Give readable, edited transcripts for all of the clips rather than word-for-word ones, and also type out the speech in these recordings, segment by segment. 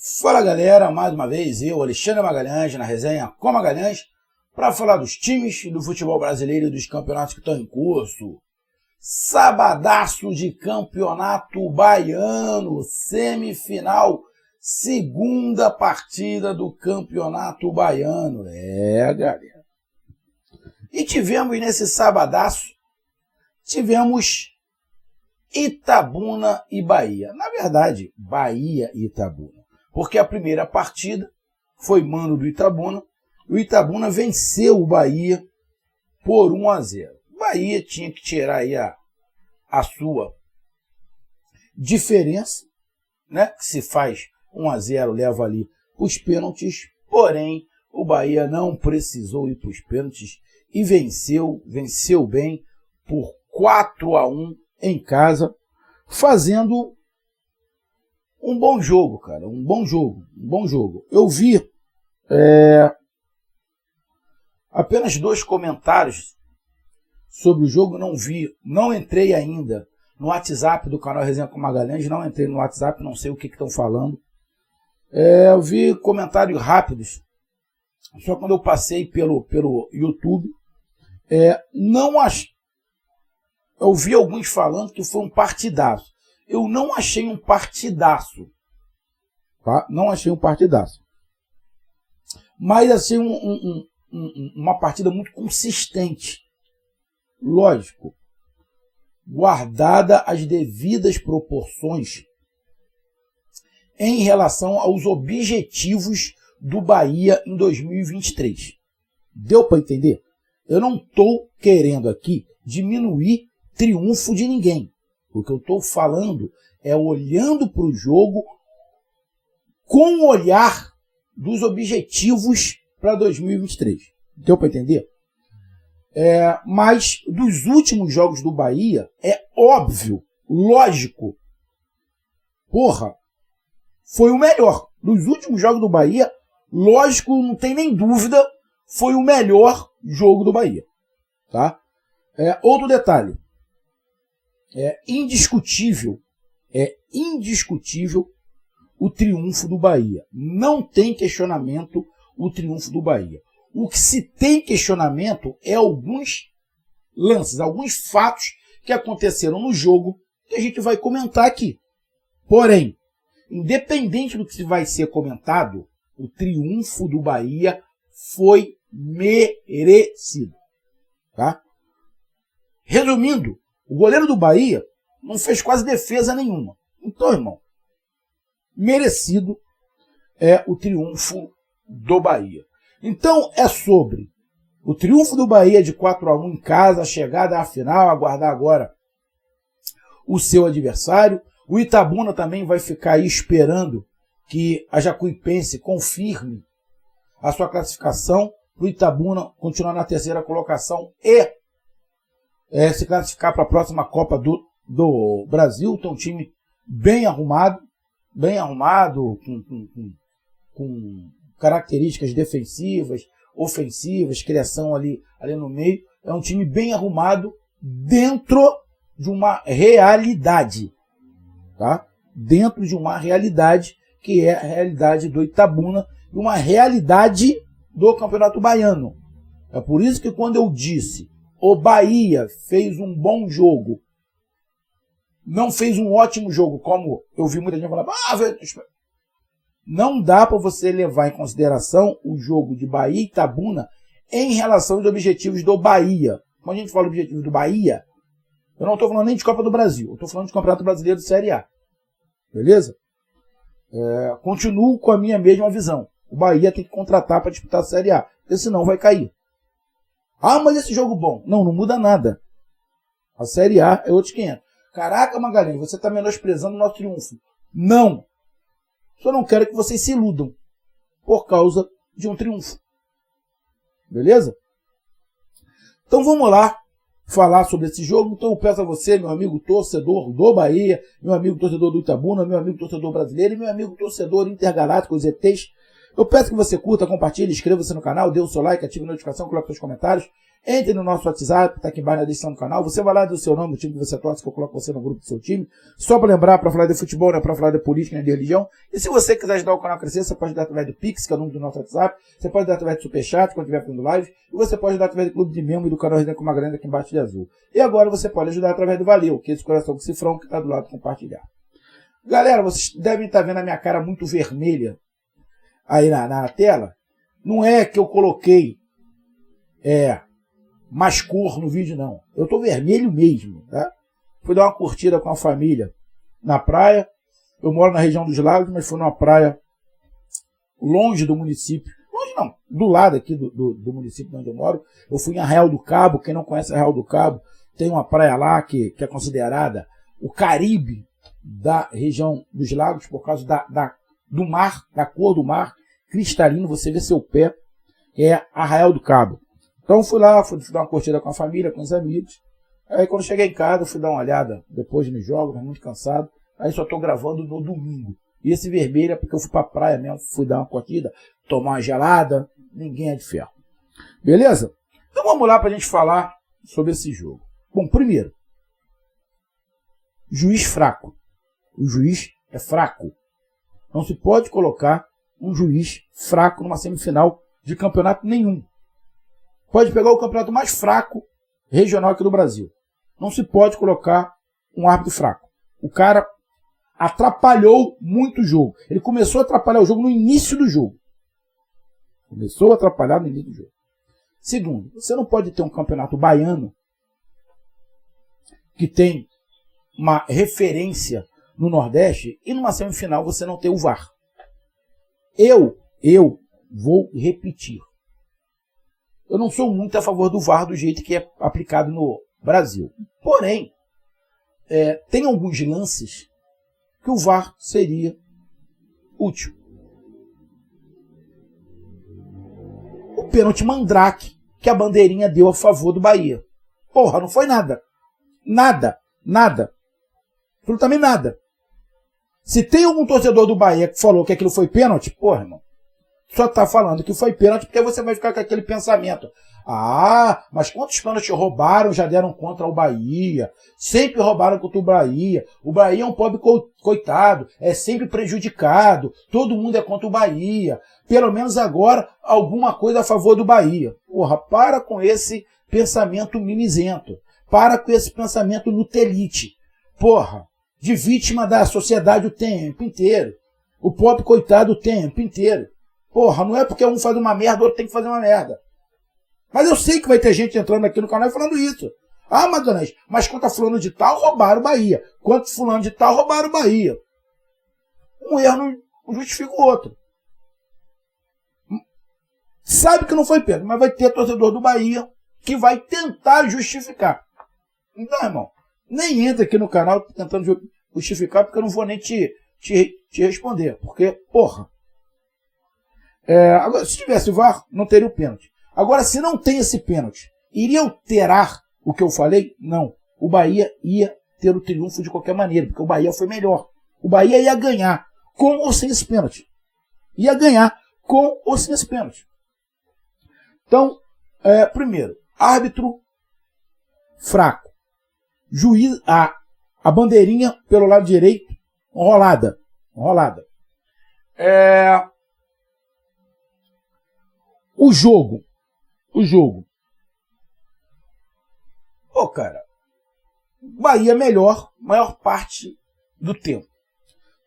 Fala galera, mais uma vez eu, Alexandre Magalhães, na resenha com Magalhães, para falar dos times do futebol brasileiro e dos campeonatos que estão em curso. Sabadaço de campeonato baiano, semifinal, segunda partida do campeonato baiano. Galera. E tivemos nesse sabadaço, Itabuna e Bahia. Na verdade, Bahia e Itabuna. Porque a primeira partida foi mando do Itabuna. O Itabuna venceu o Bahia por 1-0. O Bahia tinha que tirar aí a sua diferença, né? Que se faz 1-0, leva ali os pênaltis. Porém, o Bahia não precisou ir para os pênaltis e venceu bem por 4-1 em casa, fazendo um bom jogo, cara, um bom jogo. Eu vi apenas 2 comentários sobre o jogo, não entrei ainda no WhatsApp do canal Resenha com Magalhães, não entrei no WhatsApp, não sei o que estão falando. Eu vi comentários rápidos, só quando eu passei pelo YouTube, eu vi alguns falando que foi um partidaço. Eu não achei um partidaço. Tá? Não achei um partidaço. Mas achei uma partida muito consistente. Lógico. Guardada as devidas proporções em relação aos objetivos do Bahia em 2023. Deu para entender? Eu não estou querendo aqui diminuir triunfo de ninguém. O que eu estou falando é olhando para o jogo com o olhar dos objetivos para 2023. Deu para entender? Mas dos últimos jogos do Bahia, é óbvio, lógico, foi o melhor. Dos últimos jogos do Bahia, lógico, não tem nem dúvida, foi o melhor jogo do Bahia. Tá? Outro detalhe. É indiscutível o triunfo do Bahia. Não tem questionamento o triunfo do Bahia. O que se tem questionamento é alguns lances, alguns fatos que aconteceram no jogo que a gente vai comentar aqui. Porém, independente do que vai ser comentado, o triunfo do Bahia foi merecido. Tá? Resumindo, o goleiro do Bahia não fez quase defesa nenhuma. Então, irmão, merecido é o triunfo do Bahia. Então, é sobre o triunfo do Bahia de 4-1 em casa, a chegada à final, aguardar agora o seu adversário. O Itabuna também vai ficar aí esperando que a Jacuipense confirme a sua classificação, para o Itabuna continuar na 3ª colocação e se classificar para a próxima Copa do Brasil. Tem um time bem arrumado, com características defensivas, ofensivas, criação ali no meio. É um time bem arrumado dentro de uma realidade. Tá? Dentro de uma realidade que é a realidade do Itabuna e uma realidade do Campeonato Baiano. É por isso que quando eu disse o Bahia fez um bom jogo, não fez um ótimo jogo, como eu vi muita gente falar, não dá para você levar em consideração o jogo de Bahia e Itabuna em relação aos objetivos do Bahia. Quando a gente fala objetivos do Bahia, eu não estou falando nem de Copa do Brasil, eu estou falando de Campeonato Brasileiro de Série A. Beleza? Continuo com a minha mesma visão. O Bahia tem que contratar para disputar a Série A, porque senão vai cair. Mas esse jogo bom. Não muda nada. A Série A é outros 500. Caraca, Magalhães, você está menosprezando o nosso triunfo. Não. Só não quero que vocês se iludam por causa de um triunfo. Beleza? Então vamos lá falar sobre esse jogo. Então eu peço a você, meu amigo torcedor do Bahia, meu amigo torcedor do Itabuna, meu amigo torcedor brasileiro e meu amigo torcedor intergaláctico, os ETs. Eu peço que você curta, compartilhe, inscreva-se no canal, dê o seu like, ative a notificação, coloque seus comentários. Entre no nosso WhatsApp, está aqui embaixo na descrição do canal. Você vai lá do seu nome, do time que você torce, que eu coloco você no grupo do seu time. Só para lembrar, para falar de futebol, não é para falar de política, nem de religião. E se você quiser ajudar o canal a crescer, você pode ajudar através do Pix, que é o número do nosso WhatsApp. Você pode ajudar através do Superchat, quando estiver fazendo live. E você pode ajudar através do clube de membro e do canal Resenha com uma Grande aqui embaixo de azul. E agora você pode ajudar através do Valeu, que é esse coração com cifrão que está do lado compartilhar. Galera, vocês devem estar vendo a minha cara muito vermelha aí na tela. Não é que eu coloquei mais cor no vídeo, não. Eu tô vermelho mesmo, tá? Fui dar uma curtida com a família na praia. Eu moro na região dos Lagos, mas fui numa praia longe do município. Longe não, do lado aqui do município onde eu moro. Eu fui em Arraial do Cabo. Quem não conhece Arraial do Cabo, tem uma praia lá que é considerada o Caribe da região dos Lagos, por causa do mar, da cor do mar, cristalino, você vê seu pé, é Arraial do Cabo. Então fui lá, fui dar uma curtida com a família, com os amigos. Aí quando cheguei em casa, fui dar uma olhada depois nos jogos, muito cansado. Aí só estou gravando no domingo. E esse vermelho é porque eu fui pra praia mesmo, fui dar uma curtida, tomar uma gelada, ninguém é de ferro. Beleza? Então vamos lá pra gente falar sobre esse jogo. Bom, primeiro, juiz fraco. O juiz é fraco. Não se pode colocar um juiz fraco numa semifinal de campeonato nenhum. Pode pegar o campeonato mais fraco regional aqui do Brasil. Não se pode colocar um árbitro fraco. O cara atrapalhou muito o jogo. Ele começou a atrapalhar o jogo no início do jogo. Começou a atrapalhar no início do jogo. Segundo, você não pode ter um campeonato baiano que tem uma referência no Nordeste e numa semifinal você não ter o VAR. Eu vou repetir. Eu não sou muito a favor do VAR do jeito que é aplicado no Brasil. Porém, tem alguns lances que o VAR seria útil. O pênalti Mandrake, que a bandeirinha deu a favor do Bahia. Porra, não foi nada. Nada. Absolutamente nada. Se tem algum torcedor do Bahia que falou que aquilo foi pênalti, porra, irmão, só tá falando que foi pênalti porque você vai ficar com aquele pensamento. Ah, mas quantos pênaltis roubaram, já deram contra o Bahia? Sempre roubaram contra o Bahia. O Bahia é um pobre coitado, é sempre prejudicado. Todo mundo é contra o Bahia. Pelo menos agora, alguma coisa a favor do Bahia. Porra, para com esse pensamento mimizento. Para com esse pensamento nutelite. Porra, de vítima da sociedade o tempo inteiro. O pobre coitado o tempo inteiro. Porra, não é porque um faz uma merda, o outro tem que fazer uma merda. Mas eu sei que vai ter gente entrando aqui no canal e falando isso. Ah, Magalhães, mas quanto a fulano de tal, roubaram o Bahia. Quanto fulano de tal, roubaram o Bahia. Um erro não justifica o outro. Sabe que não foi pênalti, mas vai ter torcedor do Bahia que vai tentar justificar. Então, irmão, nem entra aqui no canal tentando justificar, porque eu não vou nem te responder. Porque, porra. Agora, se tivesse o VAR, não teria o pênalti. Agora, se não tem esse pênalti, iria alterar o que eu falei? Não. O Bahia ia ter o triunfo de qualquer maneira, porque o Bahia foi melhor. O Bahia ia ganhar com ou sem esse pênalti. Ia ganhar com ou sem esse pênalti. Então, primeiro, árbitro fraco. Juiz, a bandeirinha pelo lado direito, enrolada. O jogo. Pô, cara, Bahia melhor, maior parte do tempo.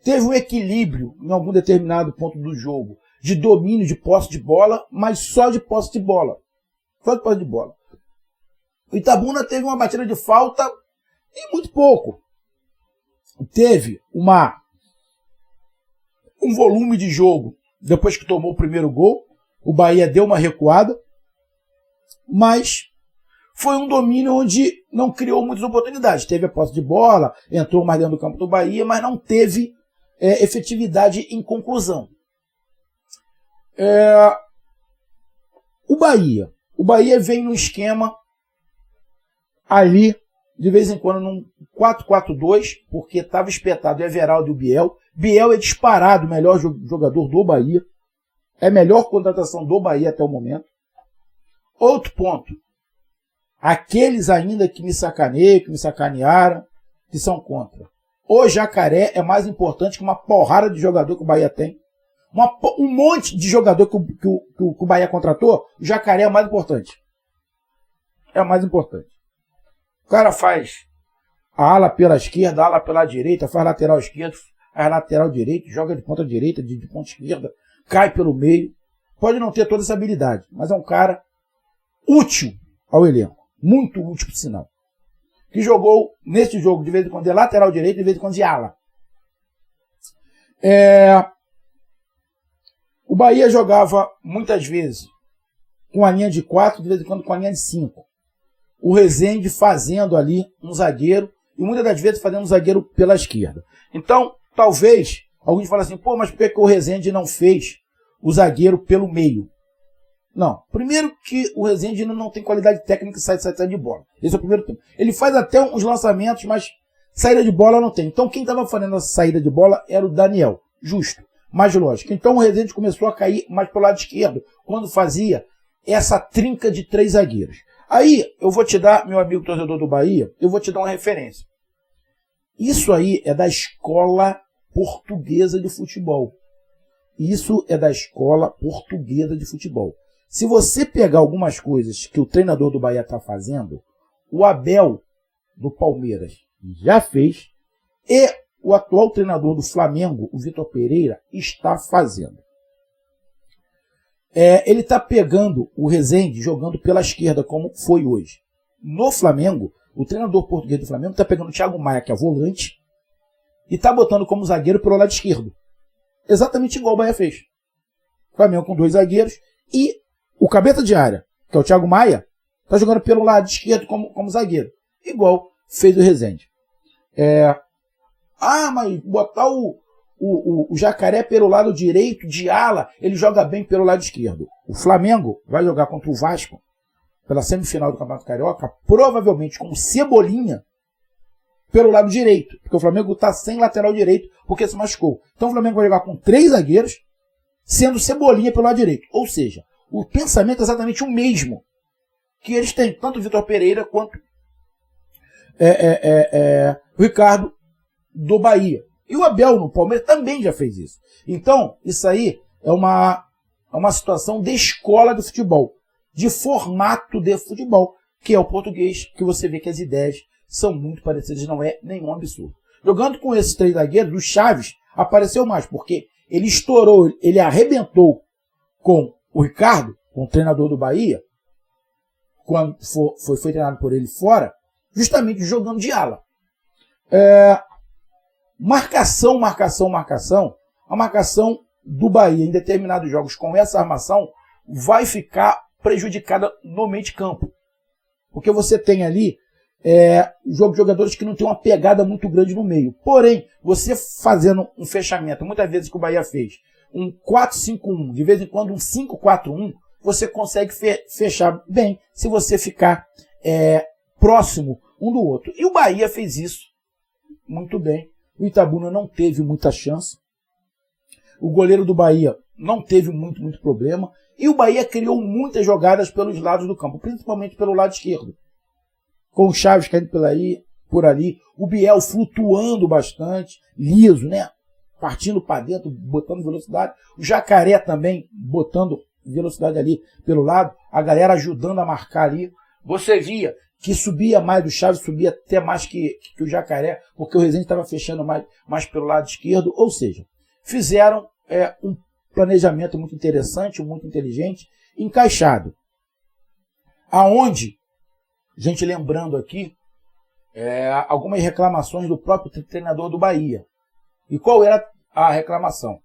Teve um equilíbrio em algum determinado ponto do jogo, de domínio, de posse de bola, mas só de posse de bola. O Itabuna teve uma batida de falta e muito pouco. Teve um volume de jogo depois que tomou o primeiro gol. O Bahia deu uma recuada, mas foi um domínio onde não criou muitas oportunidades. Teve a posse de bola, entrou mais dentro do campo do Bahia, mas não teve efetividade em conclusão. O Bahia vem no esquema ali, de vez em quando, num 4-4-2, porque estava espetado o Everaldo e o Biel. Biel é disparado o melhor jogador do Bahia. É a melhor contratação do Bahia até o momento. Outro ponto. Aqueles ainda que me sacaneiam, que me sacanearam, que são contra. O Jacaré é mais importante que uma porrada de jogador que o Bahia tem. Um monte de jogador que o Bahia contratou, o Jacaré é o mais importante. É o mais importante. O cara faz a ala pela esquerda, a ala pela direita, faz lateral esquerdo, faz lateral direito, joga de ponta direita, de ponta esquerda, cai pelo meio. Pode não ter toda essa habilidade, mas é um cara útil ao elenco. Muito útil, por sinal. Que jogou nesse jogo de vez em quando de lateral direito, de vez em quando de ala. O Bahia jogava muitas vezes com a linha de 4, de vez em quando com a linha de 5. O Rezende fazendo ali um zagueiro, e muitas das vezes fazendo um zagueiro pela esquerda. Então, talvez, alguns falem assim, pô, mas por que o Rezende não fez o zagueiro pelo meio? Não. Primeiro que o Rezende não tem qualidade técnica e sai de bola. Esse é o primeiro tempo. Ele faz até uns lançamentos, mas saída de bola não tem. Então quem estava fazendo essa saída de bola era o Daniel. Justo. Mais lógico. Então o Rezende começou a cair mais para o lado esquerdo, quando fazia essa trinca de 3 zagueiros. Aí eu vou te dar, meu amigo torcedor do Bahia, eu vou te dar uma referência. Isso aí é da escola portuguesa de futebol. Isso é da escola portuguesa de futebol. Se você pegar algumas coisas que o treinador do Bahia está fazendo, o Abel do Palmeiras já fez e o atual treinador do Flamengo, o Vitor Pereira, está fazendo. Ele está pegando o Rezende jogando pela esquerda, como foi hoje. No Flamengo, o treinador português do Flamengo está pegando o Thiago Maia, que é volante, e está botando como zagueiro pelo lado esquerdo. Exatamente igual o Bahia fez. O Flamengo com 2 zagueiros e o cabeça de área, que é o Thiago Maia, está jogando pelo lado esquerdo como zagueiro. Igual fez o Rezende. Mas botar o Jacaré pelo lado direito de ala, ele joga bem pelo lado esquerdo. O Flamengo vai jogar contra o Vasco pela semifinal do Campeonato Carioca, provavelmente com Cebolinha pelo lado direito, porque o Flamengo está sem lateral direito porque se machucou. Então o Flamengo vai jogar com 3 zagueiros, sendo Cebolinha pelo lado direito. Ou seja, o pensamento é exatamente o mesmo que eles têm, tanto o Vitor Pereira quanto o Ricardo do Bahia. E o Abel no Palmeiras também já fez isso. Então, isso aí é uma situação de escola de futebol, de formato de futebol, que é o português, que você vê que as ideias são muito parecidas, não é nenhum absurdo. Jogando com esses 3 zagueiros, o Chaves apareceu mais, porque ele estourou, ele arrebentou com o Ricardo, com o treinador do Bahia, quando foi treinado por ele fora, justamente jogando de ala. Marcação. A marcação do Bahia em determinados jogos com essa armação vai ficar prejudicada no meio de campo. Porque você tem ali jogadores que não tem uma pegada muito grande no meio. Porém, você fazendo um fechamento, muitas vezes que o Bahia fez, um 4-5-1, de vez em quando um 5-4-1, você consegue fechar bem se você ficar próximo um do outro. E o Bahia fez isso muito bem. O Itabuna não teve muita chance. O goleiro do Bahia não teve muito problema. E o Bahia criou muitas jogadas pelos lados do campo, principalmente pelo lado esquerdo. Com o Chaves caindo por ali. O Biel flutuando bastante, liso, né? Partindo para dentro, botando velocidade. O Jacaré também botando velocidade ali pelo lado. A galera ajudando a marcar ali. Você via que subia mais do Chaves, subia até mais que o Jacaré, porque o Rezende estava fechando mais pelo lado esquerdo. Ou seja, fizeram um planejamento muito interessante, muito inteligente, encaixado. Aonde, gente, lembrando aqui, algumas reclamações do próprio treinador do Bahia. E qual era a reclamação?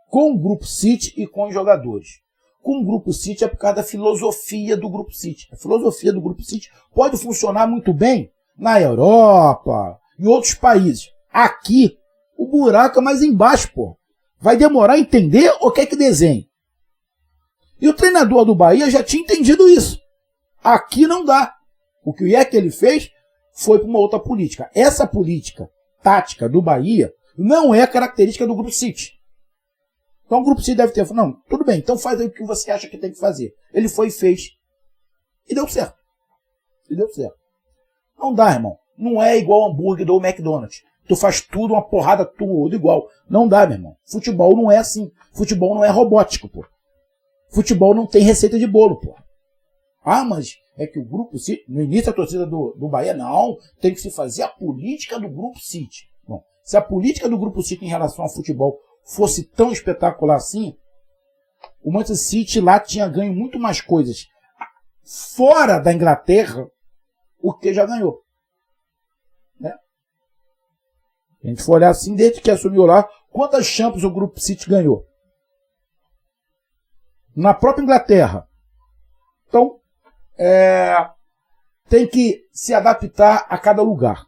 Com o Grupo City e com os jogadores. Com o Grupo City é por causa da filosofia do Grupo City. A filosofia do Grupo City pode funcionar muito bem na Europa, em outros países. Aqui, o buraco é mais embaixo, pô. Vai demorar a entender o que é que desenha. E o treinador do Bahia já tinha entendido isso. Aqui não dá. O que é que ele fez foi para uma outra política. Essa política tática do Bahia não é característica do Grupo City. Então o Grupo City deve ter falado, não, tudo bem, então faz aí o que você acha que tem que fazer. Ele foi e fez. E deu certo. E deu certo. Não dá, irmão. Não é igual hambúrguer do McDonald's. Tu faz tudo, uma porrada, tudo igual. Não dá, meu irmão. Futebol não é assim. Futebol não é robótico, pô. Futebol não tem receita de bolo, pô. Ah, mas é que o Grupo City, no início a torcida do Bahia, não, tem que se fazer a política do Grupo City. Bom, se a política do Grupo City em relação ao futebol fosse tão espetacular assim, o Manchester City lá tinha ganho muito mais coisas fora da Inglaterra, o que já ganhou. Né? A gente for olhar assim, desde que assumiu lá, quantas Champions o Grupo City ganhou? Na própria Inglaterra. Então, tem que se adaptar a cada lugar.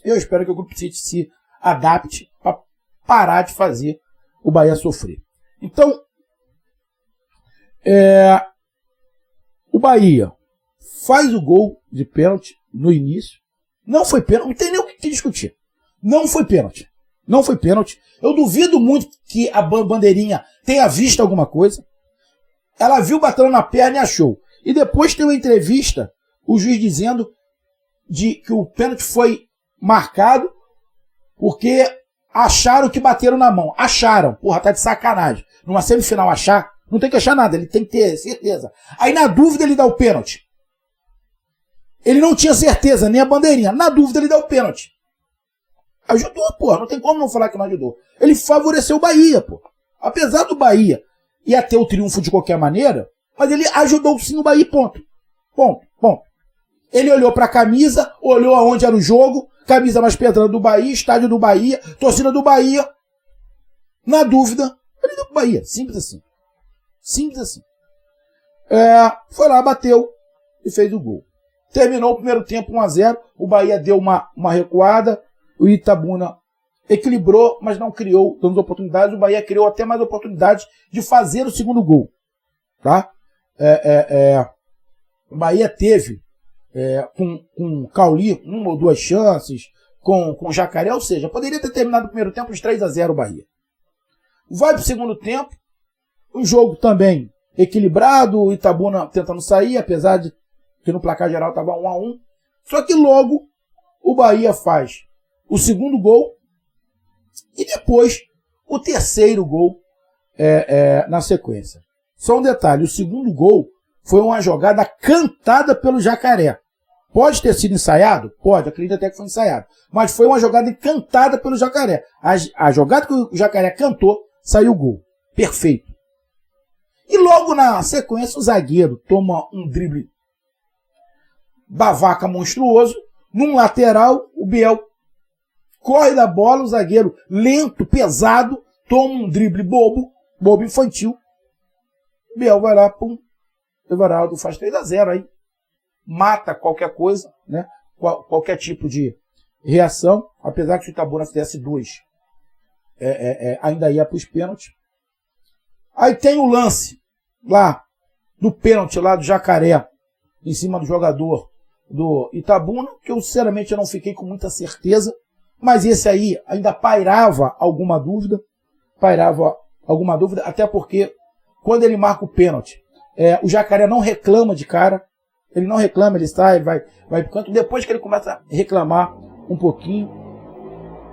Eu espero que o Grupo City se adapte para parar de fazer o Bahia sofrer. Então, o Bahia faz o gol de pênalti no início. Não foi pênalti, não tem nem o que discutir. Não foi pênalti. Não foi pênalti. Eu duvido muito que a bandeirinha tenha visto alguma coisa. Ela viu batendo na perna e achou. E depois tem uma entrevista, o juiz dizendo que o pênalti foi marcado porque acharam que bateram na mão. Acharam. Porra, tá de sacanagem. Numa semifinal achar, não tem que achar nada, ele tem que ter certeza. Aí na dúvida ele dá o pênalti. Ele não tinha certeza, nem a bandeirinha. Na dúvida ele dá o pênalti. Ajudou, porra. Não tem como não falar que não ajudou. Ele favoreceu o Bahia, pô. Apesar do Bahia ia ter o triunfo de qualquer maneira, mas ele ajudou sim o Bahia, ponto. Ponto, ponto. Ele olhou pra camisa, olhou aonde era o jogo, camisa mais pesada do Bahia, estádio do Bahia, torcida do Bahia. Na dúvida, ele deu pro Bahia. Simples assim. Simples assim. Foi lá, bateu e fez o gol. Terminou o primeiro tempo 1-0, o Bahia deu uma recuada, o Itabuna equilibrou, mas não criou tantas oportunidades, o Bahia criou até mais oportunidades de fazer o segundo gol. Tá? O Bahia teve com o Cauli 1 ou 2 chances, com o Jacaré, ou seja, poderia ter terminado o primeiro tempo de 3-0 o Bahia. Vai para o segundo tempo, um jogo também equilibrado, o Itabuna tentando sair, apesar de que no placar geral estava 1-1. Só que logo o Bahia faz o segundo gol e depois o terceiro gol na sequência. Só um detalhe, o segundo gol foi uma jogada cantada pelo Jacaré. Pode ter sido ensaiado? Pode, acredito até que foi ensaiado. Mas foi uma jogada cantada pelo Jacaré. A jogada que o Jacaré cantou, saiu o gol. Perfeito. E logo na sequência o zagueiro toma um drible babaca monstruoso. Num lateral, o Biel corre da bola, o zagueiro lento, pesado, toma um drible bobo infantil. O Biel vai lá, pum, o Everaldo faz 3-0 aí. Mata qualquer coisa, né? Qualquer tipo de reação, apesar que se o Itabuna fizesse 2, ainda ia para os pênaltis. Aí tem o lance lá do pênalti lá do Jacaré em cima do jogador do Itabuna, que eu sinceramente não fiquei com muita certeza, mas esse aí ainda pairava alguma dúvida, até porque quando ele marca o pênalti, o Jacaré não reclama de cara, ele não reclama, ele sai, vai pro canto. Depois que ele começa a reclamar um pouquinho,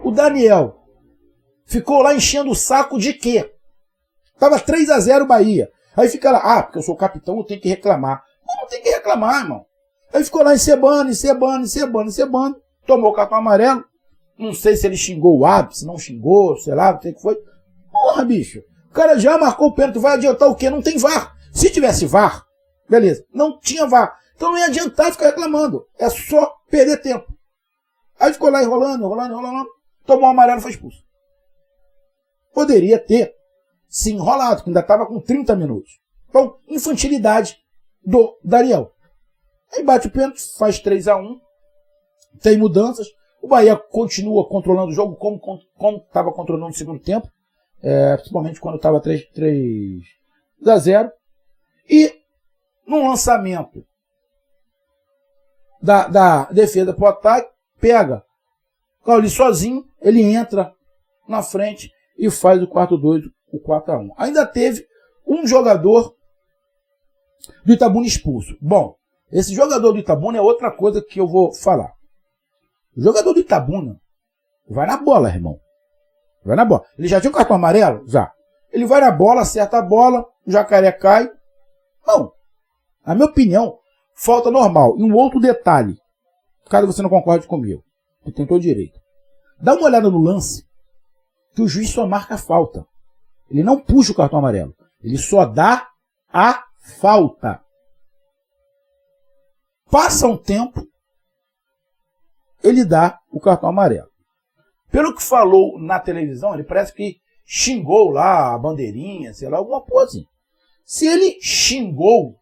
o Daniel ficou lá enchendo o saco de quê? Tava 3-0 Bahia. Aí fica lá, porque eu sou o capitão, eu tenho que reclamar. Não tem que reclamar, irmão. Aí ficou lá encebando, tomou o cartão amarelo. Não sei se ele xingou o árbitro, se não xingou, sei lá, não sei o que foi. Porra, bicho. O cara já marcou o pênalti, vai adiantar o quê? Não tem VAR. Se tivesse VAR, beleza. Não tinha VAR. Então não ia adiantar ficar reclamando. É só perder tempo. Aí ficou lá enrolando. Tomou o amarelo e foi expulso. Poderia ter se enrolado, que ainda estava com 30 minutos. Então, infantilidade do Daniel. Aí bate o pênalti, faz 3-1. Tem mudanças. O Bahia continua controlando o jogo como estava controlando no segundo tempo. Principalmente quando estava 3-0. E num lançamento da defesa para o ataque, pega o Cauli sozinho, ele entra na frente e faz o 4-2, o 4-1. Ainda teve um jogador do Itabuna expulso. Bom, esse jogador do Itabuna é outra coisa que eu vou falar. O jogador do Itabuna vai na bola, irmão. Vai na bola. Ele já tinha um cartão amarelo? Já. Ele vai na bola, acerta a bola, o jacaré cai. Não. Na minha opinião, falta normal. E um outro detalhe, caso você não concorde comigo, você tem todo direito. Dá uma olhada no lance, que o juiz só marca a falta. Ele não puxa o cartão amarelo. Ele só dá a falta. Passa um tempo, ele dá o cartão amarelo. Pelo que falou na televisão, ele parece que xingou lá a bandeirinha, sei lá, alguma coisa assim. Se ele xingou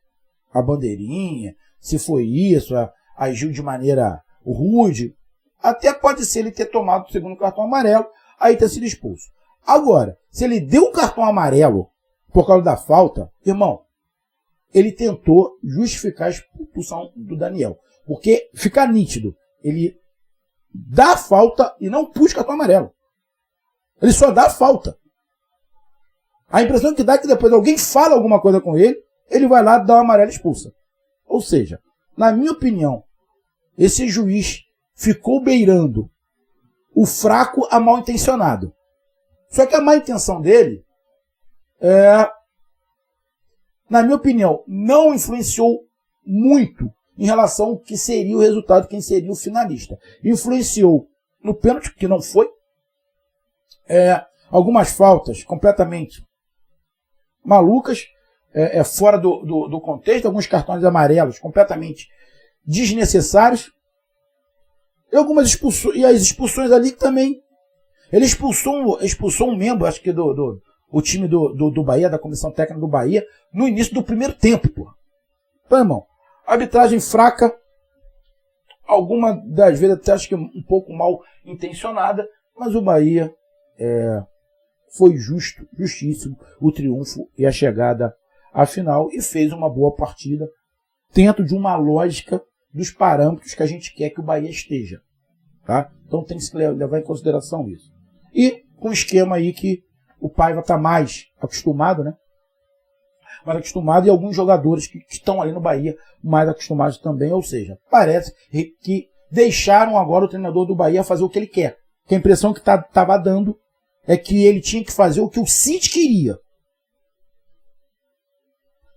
a bandeirinha, se foi isso, agiu de maneira rude, até pode ser ele ter tomado o segundo cartão amarelo, aí ter sido expulso. Agora, se ele deu o cartão amarelo por causa da falta, irmão, ele tentou justificar a expulsão do Daniel. Porque fica nítido, ele dá a falta e não puxa o cartão amarelo. Ele só dá a falta. A impressão que dá é que depois alguém fala alguma coisa com ele, ele vai lá dar uma amarela e expulsa. Ou seja, na minha opinião, esse juiz ficou beirando o fraco a mal intencionado. Só que a má intenção dele, na minha opinião, não influenciou muito em relação ao que seria o resultado, quem seria o finalista. Influenciou no pênalti, que não foi, algumas faltas completamente malucas, fora do contexto, alguns cartões amarelos completamente desnecessários, e algumas expulsões, e as expulsões ali também. Ele expulsou um membro, acho que o time do Bahia, da comissão técnica do Bahia, no início do primeiro tempo, porra. Então, irmão, arbitragem fraca, alguma das vezes até acho que um pouco mal intencionada, mas o Bahia foi justíssimo o triunfo e a chegada à final e fez uma boa partida dentro de uma lógica dos parâmetros que a gente quer que o Bahia esteja. Tá? Então tem que se levar em consideração isso. E com um esquema aí que o Paiva está mais acostumado, né? Mais acostumado, e alguns jogadores que estão ali no Bahia mais acostumados também, ou seja, parece que deixaram agora o treinador do Bahia fazer o que ele quer. Que a impressão que estava dando é que ele tinha que fazer o que o City queria.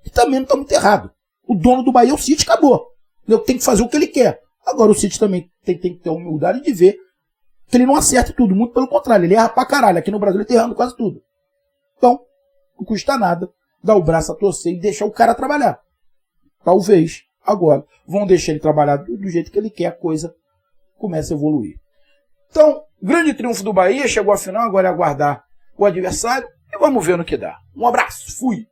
E também não está muito errado. O dono do Bahia é o City, acabou. Ele tem que fazer o que ele quer. Agora o City também tem que ter a humildade de ver que ele não acerta tudo. Muito pelo contrário, ele erra pra caralho. Aqui no Brasil ele tá errando quase tudo. Então, não custa nada dar o braço a torcer e deixar o cara trabalhar. Talvez, agora, vão deixar ele trabalhar do jeito que ele quer, a coisa começa a evoluir. Então, grande triunfo do Bahia, chegou à final, agora é aguardar o adversário e vamos ver no que dá. Um abraço, fui!